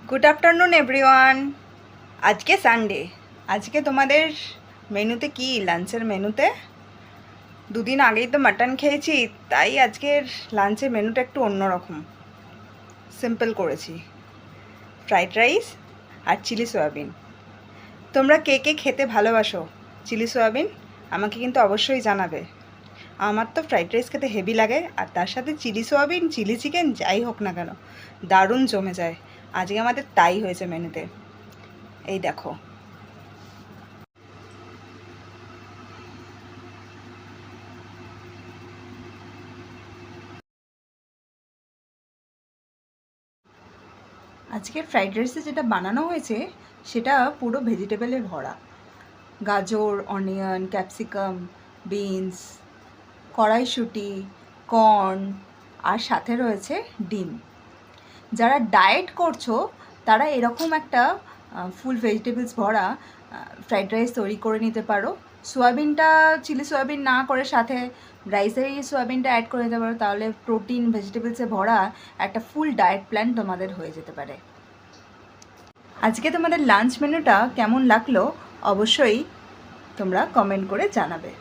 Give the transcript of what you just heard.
Good afternoon everyone. আজকে Sunday. আজকে তোমাদের মেনুতে কি লাঞ্চের মেনুতে? দুদিন আগেই তো মাটন খেয়েছি, তাই আজকের লাঞ্চের মেনুটা একটু অন্যরকম, সিম্পল করেছি। ফ্রাইড রাইস আর চিলি সয়াবিন। তোমরা কে কে খেতে ভালোবাসো চিলি সয়াবিন? আমাকে কিন্তু অবশ্যই জানাবে। আমার তো ফ্রাইড রাইস খেতে হেভি লাগে, আর তার সাথে চিলি সয়াবিন, চিলি চিকেন যাই হোক না কেন, দারুণ জমে যায়। আজকে আমাদের তাই হয়েছে মেনুতে। এই দেখো, আজকের ফ্রাইড রাইসে যেটা বানানো হয়েছে সেটা পুরো ভেজিটেবলে ভরা। গাজর, অনিয়ন, ক্যাপসিকাম, বিনস, কড়াইশুঁটি, কর্ন, আর সাথে রয়েছে ডিম। যারা ডায়েট করছো তারা এরকম একটা ফুল ভেজিটেবলস ভরা ফ্রাইড রাইস তৈরি করে নিতে পারো। সোয়াবিনটা চিলি সোয়াবিন না করে সাথে রাইসের এই সোয়াবিনটা অ্যাড করে দিতে পারো, তাহলে প্রোটিন ভেজিটেবলসে ভরা একটা ফুল ডায়েট প্ল্যান তোমাদের হয়ে যেতে পারে। আজকে তোমাদের লাঞ্চ মেনুটা কেমন লাগলো অবশ্যই তোমরা কমেন্ট করে জানাবে।